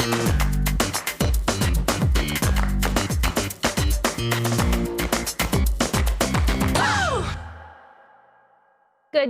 Good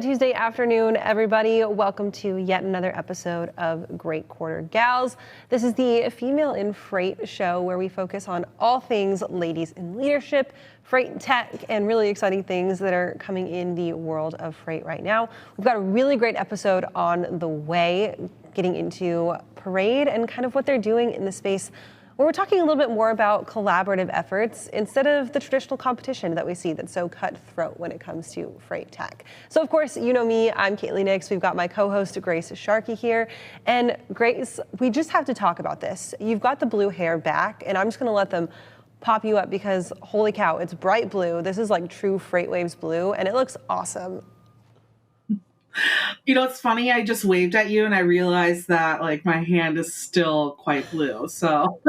Tuesday afternoon, everybody. Welcome to yet another episode of Great Quarter Gals. This is the Female in Freight show where we focus on all things ladies in leadership, freight tech, and really exciting things that are coming in the world of freight right now. We've got a really great episode on the way, getting into Parade and kind of what they're doing in the space, where we're talking a little bit more about collaborative efforts instead of the traditional competition that we see that's so cutthroat when it comes to freight tech. So of course, you know me, I'm Kaylee Nix. We've got my co-host Grace Sharkey here. And Grace, we just have to talk about this. You've got the blue hair back, and I'm just gonna let them pop you up because holy cow, it's bright blue. This is like true FreightWaves blue, and it looks awesome. You know, it's funny. I just waved at you and I realized that like my hand is still quite blue. So,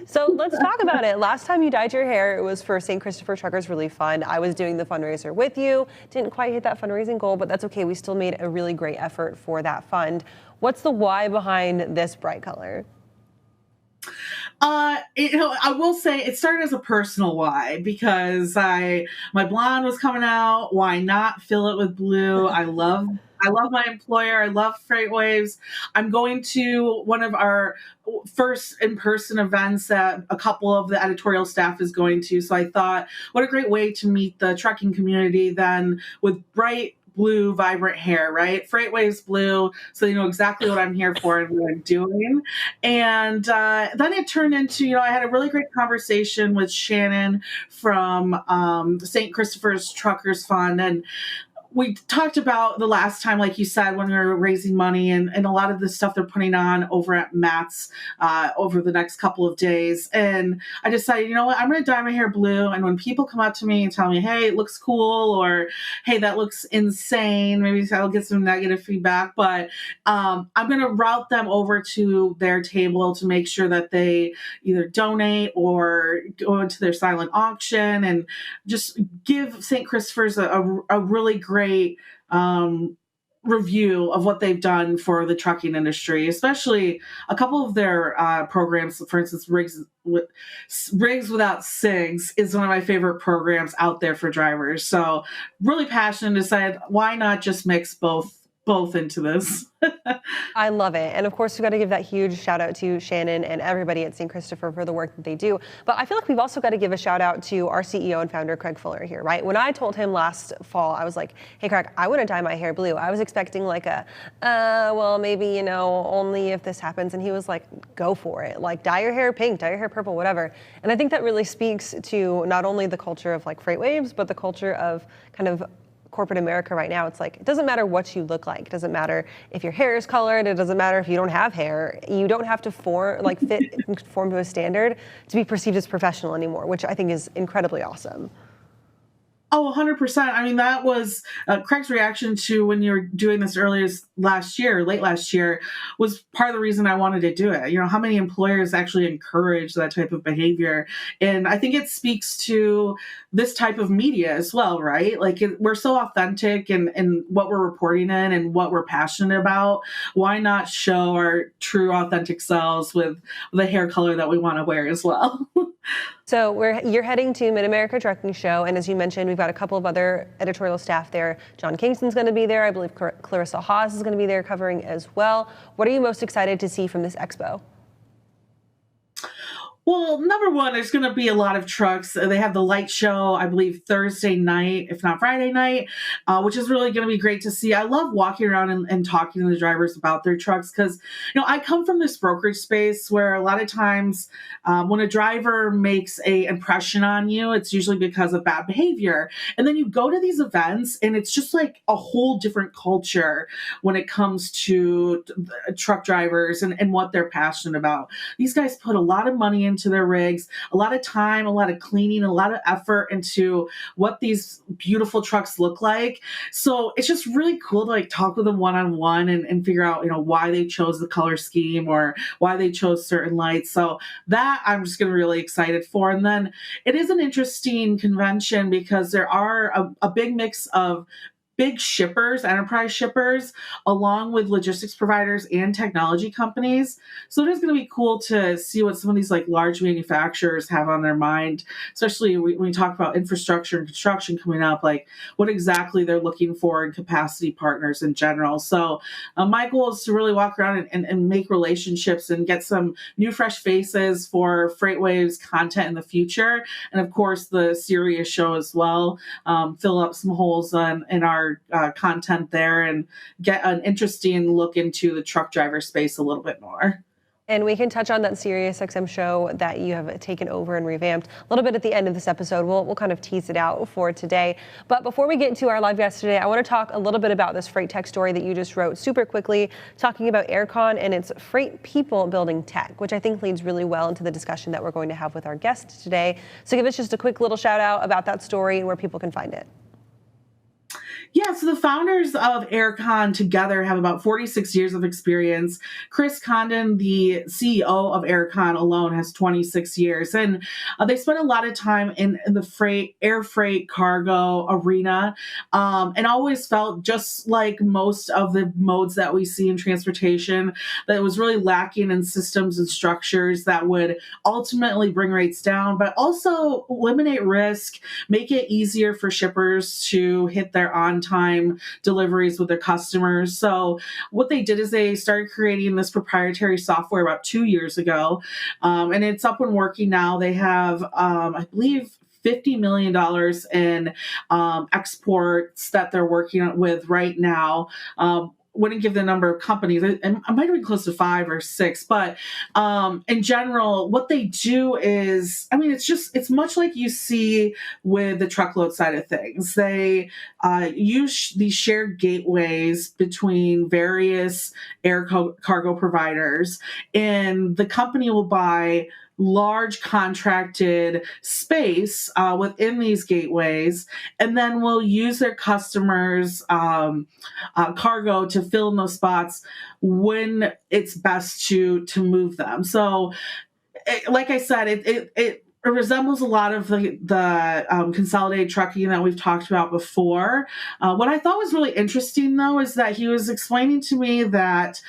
so let's talk about it. Last time you dyed your hair, it was for St. Christopher Truckers Relief Fund. I was doing the fundraiser with you. Didn't quite hit that fundraising goal, but that's okay. We still made a really great effort for that fund. What's the why behind this bright color? I will say it started as a personal why because my blonde was coming out. Why not fill it with blue? I love my employer. I love FreightWaves. I'm going to one of our first in-person events that a couple of the editorial staff is going to. So I thought, what a great way to meet the trucking community than with bright blue, vibrant hair, right? FreightWaves blue, so you know exactly what I'm here for and what I'm doing. And then it turned into, I had a really great conversation with Shannon from the St. Christopher's Truckers Fund, and we talked about the last time, like you said, when we were raising money and a lot of the stuff they're putting on over at Matt's over the next couple of days. And I decided, you know what, I'm going to dye my hair blue. And when people come up to me and tell me, hey, it looks cool, or hey, that looks insane, maybe I'll get some negative feedback, but I'm going to route them over to their table to make sure that they either donate or go into their silent auction and just give St. Christopher's a really great review of what they've done for the trucking industry, especially a couple of their programs. For instance, Rigs Without SIGs is one of my favorite programs out there for drivers. So really passionate, decided why not just mix both into this. I love it. And of course, we've got to give that huge shout out to Shannon and everybody at St. Christopher for the work that they do. But I feel like we've also got to give a shout out to our CEO and founder, Craig Fuller here, right? When I told him last fall, I was like, hey, Craig, I wouldn't dye my hair blue. I was expecting like well, maybe, only if this happens. And he was like, go for it. Like, dye your hair pink, dye your hair purple, whatever. And I think that really speaks to not only the culture of like FreightWaves, but the culture of kind of corporate America right now. It's like, it doesn't matter what you look like. It doesn't matter if your hair is colored. It doesn't matter if you don't have hair. You don't have to conform to a standard to be perceived as professional anymore, which I think is incredibly awesome. Oh, 100%. I mean, that was Craig's reaction to when you were doing this late last year, was part of the reason I wanted to do it. How many employers actually encourage that type of behavior? And I think it speaks to this type of media as well, right? Like we're so authentic in what we're reporting in and what we're passionate about. Why not show our true authentic selves with the hair color that we want to wear as well? So you're heading to Mid-America Trucking Show, and as you mentioned, we've got a couple of other editorial staff there. John Kingston's going to be there. I believe Clarissa Haas is going to be there covering as well. What are you most excited to see from this expo? Well, number one, there's going to be a lot of trucks. They have the light show, I believe, Thursday night, if not Friday night, which is really going to be great to see. I love walking around and talking to the drivers about their trucks because, I come from this brokerage space where a lot of times when a driver makes an impression on you, it's usually because of bad behavior. And then you go to these events and it's just like a whole different culture when it comes to truck drivers and what they're passionate about. These guys put a lot of money into their rigs, a lot of time, a lot of cleaning, a lot of effort into what these beautiful trucks look like. So it's just really cool to like talk with them one-on-one and figure out, why they chose the color scheme or why they chose certain lights. So that I'm just going to be really excited for. And then it is an interesting convention because there are a big mix of big shippers, enterprise shippers, along with logistics providers and technology companies. So it is going to be cool to see what some of these like large manufacturers have on their mind, especially when we talk about infrastructure and construction coming up, like what exactly they're looking for in capacity partners in general. So my goal is to really walk around and make relationships and get some new fresh faces for FreightWaves content in the future. And of course, the Sirius show as well. Fill up some holes in our content there and get an interesting look into the truck driver space a little bit more. And we can touch on that SiriusXM show that you have taken over and revamped a little bit at the end of this episode. We'll kind of tease it out for today. But before we get into our live guest today, I want to talk a little bit about this freight tech story that you just wrote super quickly, talking about Aircon and its freight people building tech, which I think leads really well into the discussion that we're going to have with our guest today. So give us just a quick little shout out about that story and where people can find it. Yeah, so the founders of Aircon together have about 46 years of experience. Chris Condon, the CEO of Aircon alone, has 26 years. And they spent a lot of time in the air freight cargo arena, and always felt just like most of the modes that we see in transportation, that it was really lacking in systems and structures that would ultimately bring rates down, but also eliminate risk, make it easier for shippers to hit their on-time deliveries with their customers. So what they did is they started creating this proprietary software about 2 years ago, and it's up and working now. They have, I believe, $50 million in exports that they're working with right now. Wouldn't give the number of companies. I might have been close to 5 or 6, but in general, what they do is, I mean, it's much like you see with the truckload side of things. They use these shared gateways between various cargo providers, and the company will buy large contracted space within these gateways, and then we'll use their customers' cargo to fill in those spots when it's best to move them. So, like I said, it resembles a lot of the consolidated trucking that we've talked about before. What I thought was really interesting, though, is that he was explaining to me that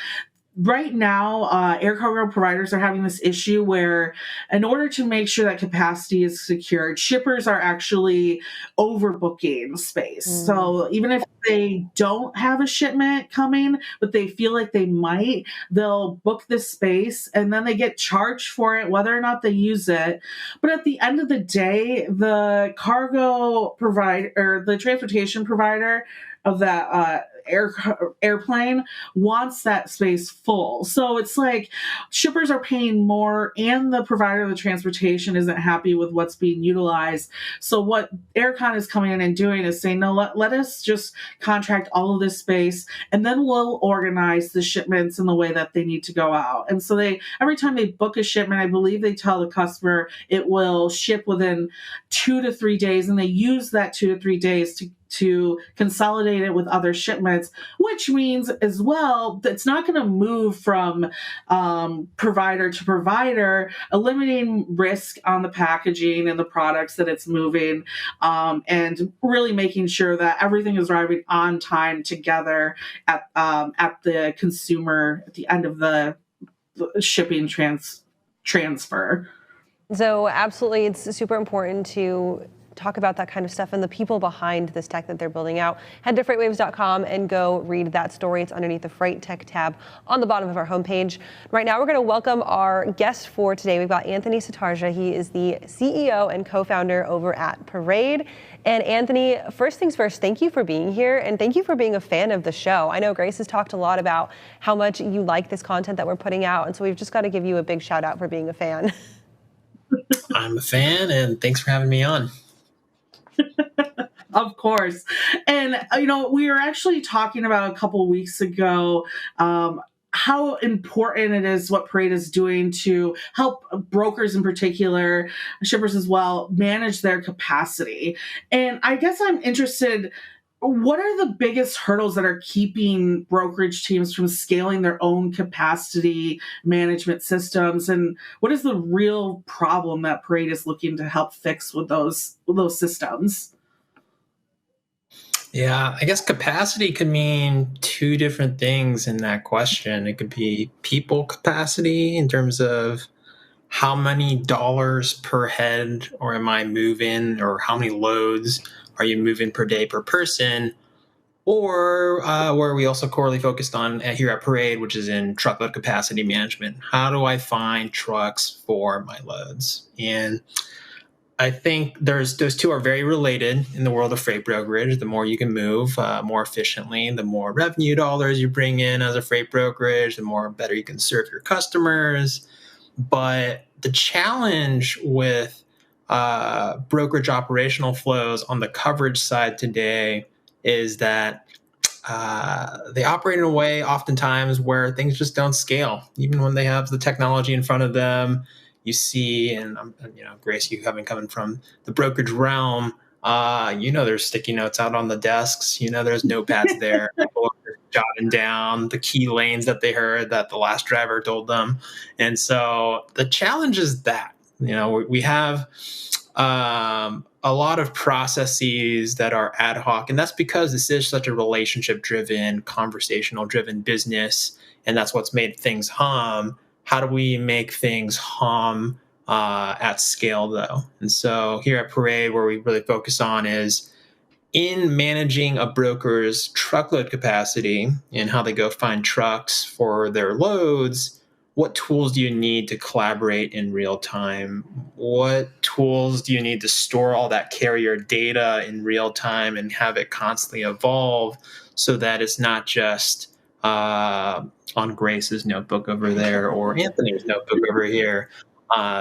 right now, air cargo providers are having this issue where, in order to make sure that capacity is secured, shippers are actually overbooking space. So even if they don't have a shipment coming, but they feel like they might, they'll book this space and then they get charged for it, whether or not they use it. But at the end of the day, the cargo provider or the transportation provider of that airplane wants that space full. So it's like shippers are paying more and the provider of the transportation isn't happy with what's being utilized. So what Aircon is coming in and doing is saying, no, let us just contract all of this space, and then we'll organize the shipments in the way that they need to go out. And so every time they book a shipment, I believe they tell the customer it will ship within 2 to 3 days, and they use that 2 to 3 days to consolidate it with other shipments, which means as well that it's not going to move from provider to provider, eliminating risk on the packaging and the products that it's moving, and really making sure that everything is arriving on time together at the consumer at the end of the shipping transfer. So absolutely, it's super important to talk about that kind of stuff and the people behind this tech that they're building out. Head to freightwaves.com and go read that story. It's underneath the Freight Tech tab on the bottom of our homepage. Right now, we're going to welcome our guest for today. We've got Anthony Sutardja. He is the CEO and co-founder over at Parade. And Anthony, first things first, thank you for being here, and thank you for being a fan of the show. I know Grace has talked a lot about how much you like this content that we're putting out, and so we've just got to give you a big shout out for being a fan. I'm a fan, and thanks for having me on. Of course. And, we were actually talking about a couple weeks ago how important it is what Parade is doing to help brokers in particular, shippers as well, manage their capacity. And I guess I'm interested, what are the biggest hurdles that are keeping brokerage teams from scaling their own capacity management systems? And what is the real problem that Parade is looking to help fix with those systems? Yeah, I guess capacity could mean two different things in that question. It could be people capacity in terms of how many dollars per head or am I moving, or how many loads are you moving per day per person, or where we also corely focused on here at Parade, which is in truckload capacity management. How do I find trucks for my loads? And I think those two are very related in the world of freight brokerage. The more you can move more efficiently, the more revenue dollars you bring in as a freight brokerage, the more better you can serve your customers. But the challenge with brokerage operational flows on the coverage side today is that they operate in a way oftentimes where things just don't scale, even when they have the technology in front of them. You see, and Grace, you having coming from the brokerage realm, there's sticky notes out on the desks. There's notepads there. People are jotting down the key lanes that they heard that the last driver told them, and so the challenge is that we have a lot of processes that are ad hoc. And that's because this is such a relationship driven, conversational driven business. And that's what's made things hum. How do we make things hum at scale, though? And so here at Parade, where we really focus on is in managing a broker's truckload capacity and how they go find trucks for their loads. What tools do you need to collaborate in real time? What tools do you need to store all that carrier data in real time and have it constantly evolve so that it's not just on Grace's notebook over there or Anthony's notebook over here,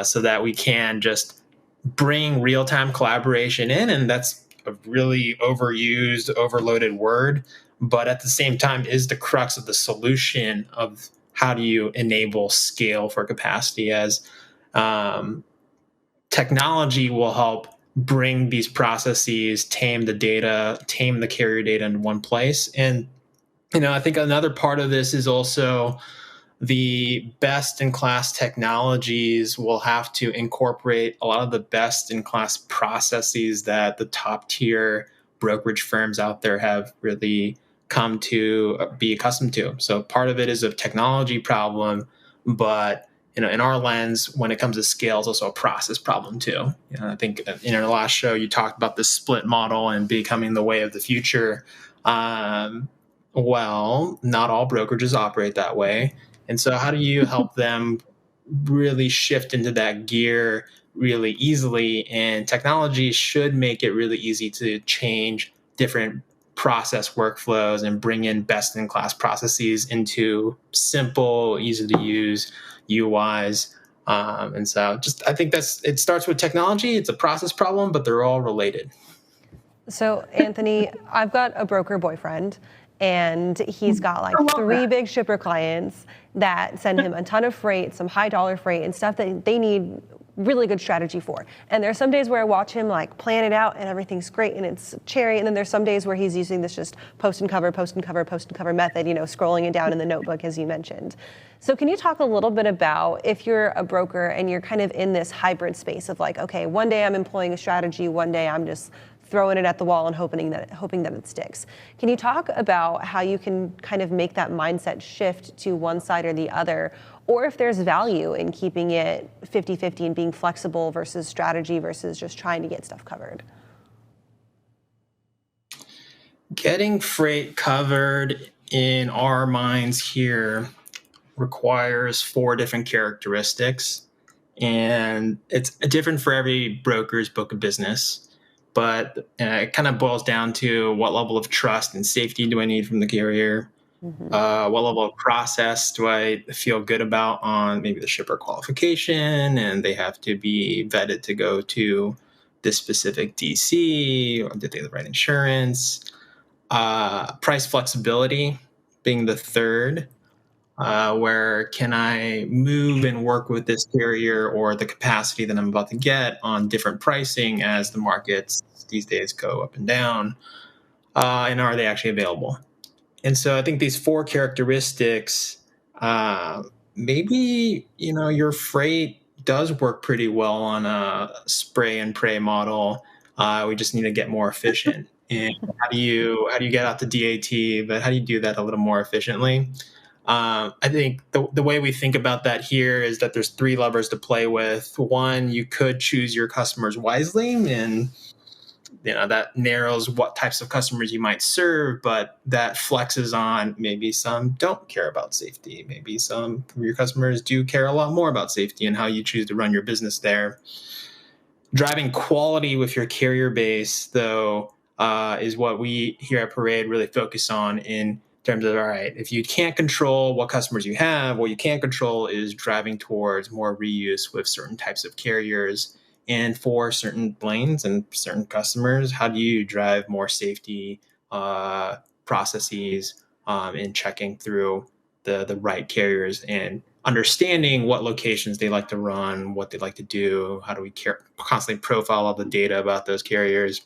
so that we can just bring real-time collaboration in? And that's a really overused, overloaded word, but at the same time is the crux of the solution of how do you enable scale for capacity, as technology will help bring these processes, tame the data, tame the carrier data in one place. And I think another part of this is also the best in class technologies will have to incorporate a lot of the best in class processes that the top tier brokerage firms out there have really come to be accustomed to. So part of it is a technology problem, but in our lens, when it comes to scale, it's also a process problem too. I think in our last show, you talked about the split model and becoming the way of the future. Well, not all brokerages operate that way. And so how do you help them really shift into that gear really easily? And technology should make it really easy to change different process workflows and bring in best in class processes into simple, easy to use UIs. And so I think it starts with technology. It's a process problem, but they're all related. So, Anthony, I've got a broker boyfriend, and he's got like 3 big shipper clients that send him a ton of freight, some high dollar freight and stuff that they need really good strategy for. And there's some days where I watch him like plan it out and everything's great and it's cherry. And then there's some days where he's using this just post and cover method, scrolling it down in the notebook, as you mentioned. So can you talk a little bit about if you're a broker and you're kind of in this hybrid space of like, okay, one day I'm employing a strategy, one day I'm just throwing it at the wall and hoping that it sticks. Can you talk about how you can kind of make that mindset shift to one side or the other, or if there's value in keeping it 50-50 and being flexible versus strategy versus just trying to get stuff covered? Getting freight covered in our minds here requires 4 different characteristics, and it's different for every broker's book of business. But it kind of boils down to what level of trust and safety do I need from the carrier? Mm-hmm. What level of process do I feel good about on maybe the shipper qualification? And they have to be vetted to go to this specific DC, or did they have the right insurance? Price flexibility being the third. Where can I move and work with this carrier or the capacity that I'm about to get on different pricing as the markets these days go up and down, and are they actually available? And so I think these 4 characteristics, maybe, your freight does work pretty well on a spray and pray model. We just need to get more efficient. and how do you get out the DAT, but how do you do that a little more efficiently? I think the way we think about that here is that there's three levers to play with. One, you could choose your customers wisely, and that narrows what types of customers you might serve, but that flexes on maybe some don't care about safety. Maybe some of your customers do care a lot more about safety and how you choose to run your business there. Driving quality with your carrier base, though, is what we here at Parade really focus on in terms of, all right, if you can't control what customers you have, what you can't control is driving towards more reuse with certain types of carriers. And for certain lanes and certain customers, how do you drive more safety processes in checking through the right carriers and understanding what locations they like to run, what they like to do, how do we constantly profile all the data about those carriers.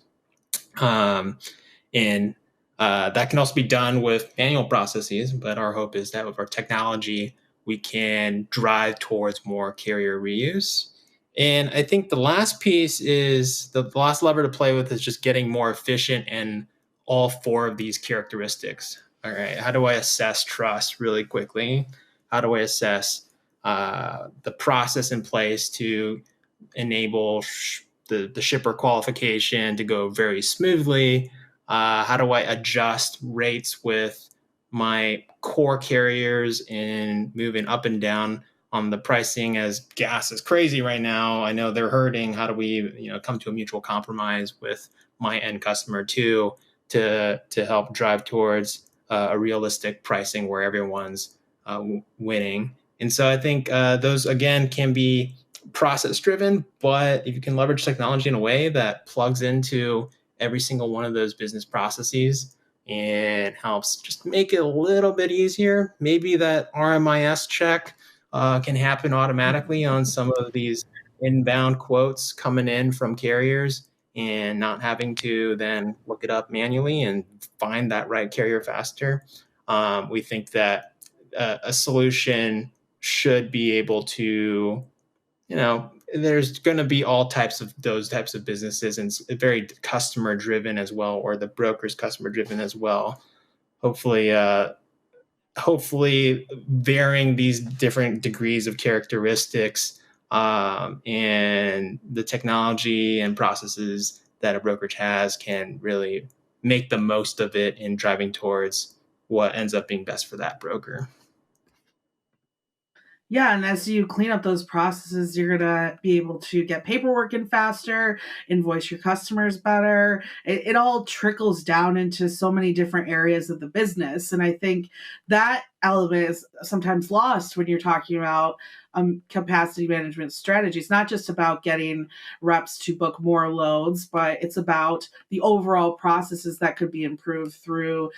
And that can also be done with manual processes, but our hope is that with our technology, we can drive towards more carrier reuse. And I think the last piece is the last lever to play with is just getting more efficient in all four of these characteristics. All right, how do I assess trust really quickly? How do I assess the process in place to enable the shipper qualification to go very smoothly? How do I adjust rates with my core carriers and moving up and down on the pricing as gas is crazy right now? I know they're hurting. How do we, come to a mutual compromise with my end customer too to help drive towards a realistic pricing where everyone's winning? And so I think those again can be process driven, but if you can leverage technology in a way that plugs into every single one of those business processes and helps just make it a little bit easier, maybe that RMIS check can happen automatically on some of these inbound quotes coming in from carriers and not having to then look it up manually and find that right carrier faster. We think that a solution should be able to, there's going to be all types of those types of businesses, and it's very customer driven as well, or the broker's customer driven as well. Hopefully varying these different degrees of characteristics and the technology and processes that a brokerage has can really make the most of it in driving towards what ends up being best for that broker. Yeah, and as you clean up those processes, you're gonna be able to get paperwork in faster, invoice your customers better. It all trickles down into so many different areas of the business, and I think that element is sometimes lost when you're talking about capacity management strategy. It's not just about getting reps to book more loads, but it's about the overall processes that could be improved through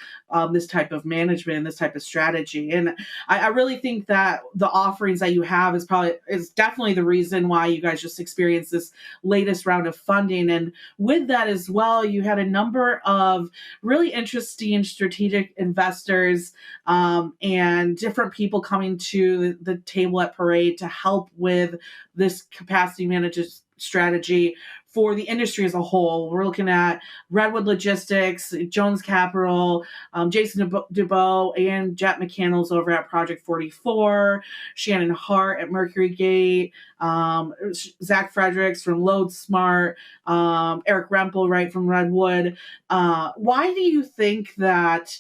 this type of management and this type of strategy. And I really think that the offerings that you have is definitely the reason why you guys just experienced this latest round of funding. And with that as well, you had a number of really interesting strategic investors and different people coming to the table at Parade to help with this capacity management strategy for the industry as a whole. We're looking at Redwood Logistics, Jones Capital, Jason Dubois, and Jet McCannels over at Project 44, Shannon Hart at Mercury Gate, Zach Fredericks from Load Smart, Eric Rempel, right, from Redwood. Why do you think that,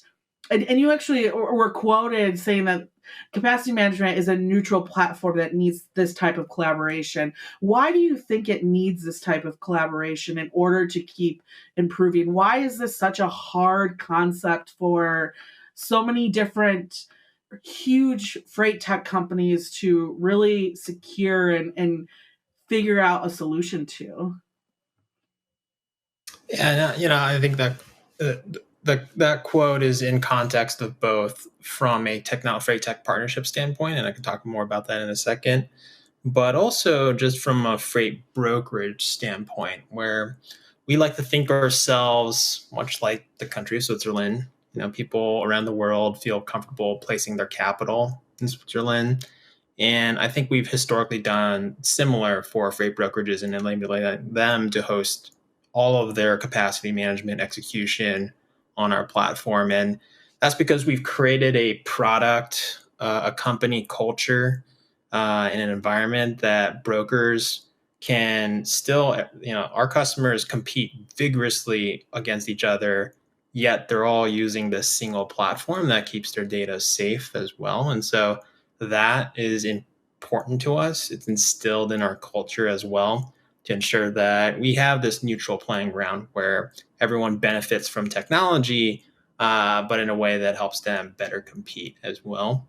and you actually were quoted saying that capacity management is a neutral platform that needs this type of collaboration. Why do you think it needs this type of collaboration in order to keep improving? Why is this such a hard concept for so many different huge freight tech companies to really secure and figure out a solution to? Yeah, I think that that quote is in context of both from a freight tech partnership standpoint, and I can talk more about that in a second, but also just from a freight brokerage standpoint, where we like to think of ourselves much like the country of Switzerland. People around the world feel comfortable placing their capital in Switzerland. And I think we've historically done similar for freight brokerages and enabling them to host all of their capacity management execution on our platform. And that's because we've created a product, a company culture, in an environment that brokers can still, our customers compete vigorously against each other, yet they're all using this single platform that keeps their data safe as well. And so that is important to us. It's instilled in our culture as well to ensure that we have this neutral playing ground where everyone benefits from technology, but in a way that helps them better compete as well.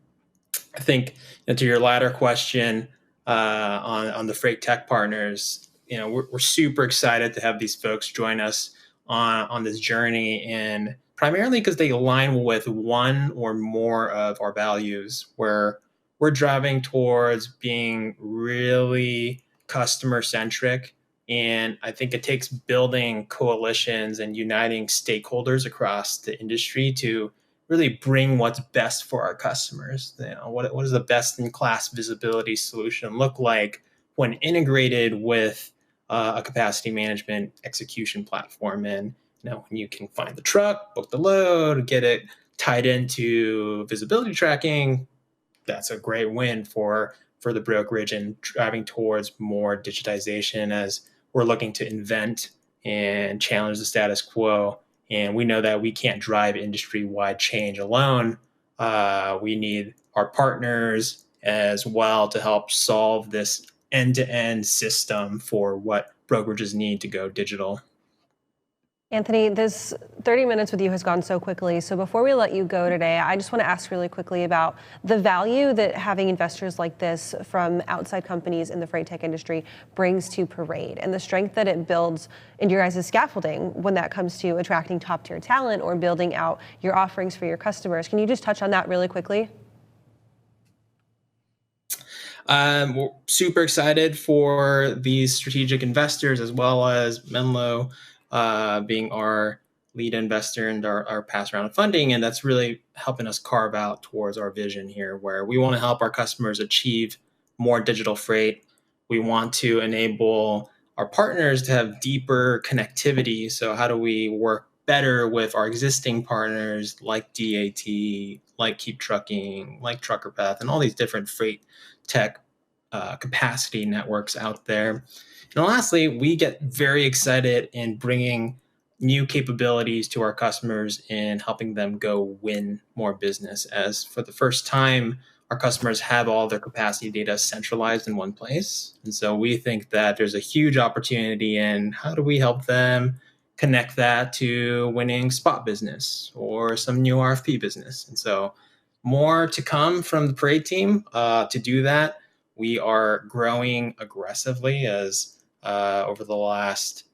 I think, to your latter question, on the freight tech partners, we're super excited to have these folks join us on this journey, and primarily because they align with one or more of our values, where we're driving towards being really customer centric. And I think it takes building coalitions and uniting stakeholders across the industry to really bring what's best for our customers. What does the best in class visibility solution look like when integrated with a capacity management execution platform? And when you can find the truck, book the load, get it tied into visibility tracking, that's a great win for the brokerage and driving towards more digitization as we're looking to invent and challenge the status quo. And we know that we can't drive industry-wide change alone. We need our partners as well to help solve this end-to-end system for what brokerages need to go digital. Anthony, this 30 minutes with you has gone so quickly. So before we let you go today, I just want to ask really quickly about the value that having investors like this from outside companies in the freight tech industry brings to Parade, and the strength that it builds into your guys' scaffolding when that comes to attracting top tier talent or building out your offerings for your customers. Can you just touch on that really quickly? We're super excited for these strategic investors, as well as Menlo being our lead investor and our past round of funding. And that's really helping us carve out towards our vision here, where we want to help our customers achieve more digital freight. We want to enable our partners to have deeper connectivity. So how do we work better with our existing partners like DAT, like Keep Trucking, like Trucker Path, and all these different freight tech capacity networks out there. And lastly, we get very excited in bringing new capabilities to our customers and helping them go win more business, as for the first time, our customers have all their capacity data centralized in one place. And so we think that there's a huge opportunity in how do we help them connect that to winning spot business or some new RFP business. And so more to come from the Parade team to do that. We are growing aggressively as over the last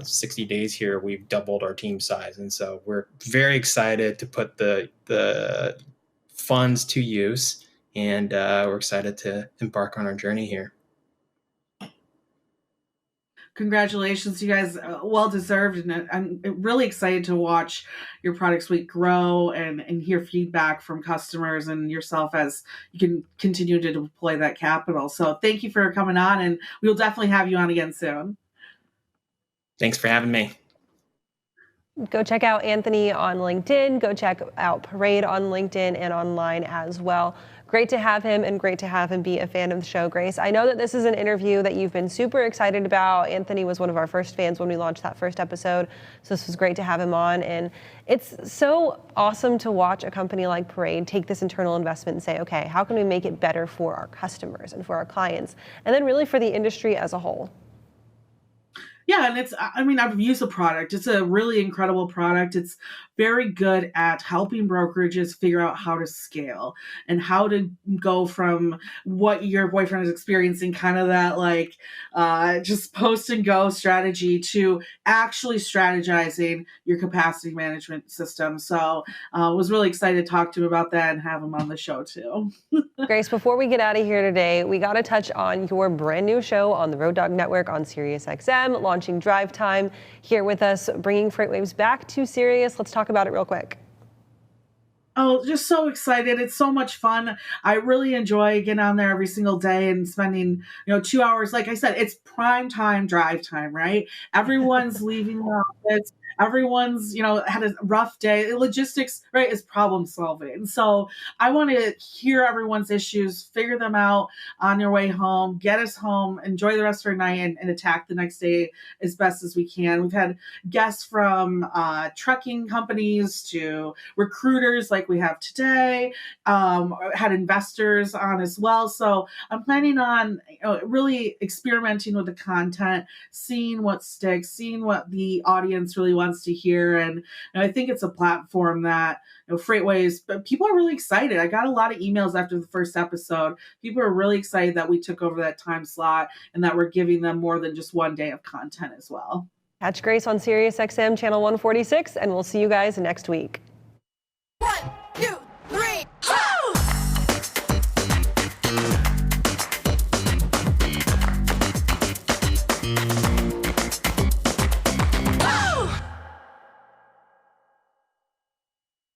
60 days here, we've doubled our team size. And so we're very excited to put the funds to use, and we're excited to embark on our journey here. Congratulations, you guys. Well deserved, and I'm really excited to watch your product suite grow and hear feedback from customers and yourself as you can continue to deploy that capital. So thank you for coming on, and we will definitely have you on again soon. Thanks for having me. Go check out Anthony on LinkedIn. Go check out Parade on LinkedIn and online as well. Great to have him, and great to have him be a fan of the show, Grace. I know that this is an interview that you've been super excited about. Anthony was one of our first fans when we launched that first episode, so this was great to have him on. And it's so awesome to watch a company like Parade take this internal investment and say, okay, how can we make it better for our customers and for our clients, and then really for the industry as a whole? Yeah, and I've used the product. It's a really incredible product. It's very good at helping brokerages figure out how to scale and how to go from what your boyfriend is experiencing, kind of that just post and go strategy, to actually strategizing your capacity management system. So I was really excited to talk to him about that and have him on the show too. Grace, before we get out of here today, we got to touch on your brand new show on the Road Dog Network on SiriusXM, launching Drive Time. Here with us, bringing FreightWaves back to Sirius. Let's talk about it real quick. Oh, just so excited. It's so much fun. I really enjoy getting on there every single day and spending, 2 hours. Like I said, it's prime time drive time, right? Everyone's leaving the office. Everyone's, had a rough day. Logistics, right, is problem solving. So I want to hear everyone's issues, figure them out on your way home, get us home, enjoy the rest of our night, and attack the next day as best as we can. We've had guests from trucking companies to recruiters like we have today, had investors on as well. So I'm planning on really experimenting with the content, seeing what sticks, seeing what the audience really wants to hear. And I think it's a platform that, Freightways, but people are really excited. I got a lot of emails after the first episode. People are really excited that we took over that time slot and that we're giving them more than just one day of content as well. Catch Grace on SiriusXM channel 146, and we'll see you guys next week.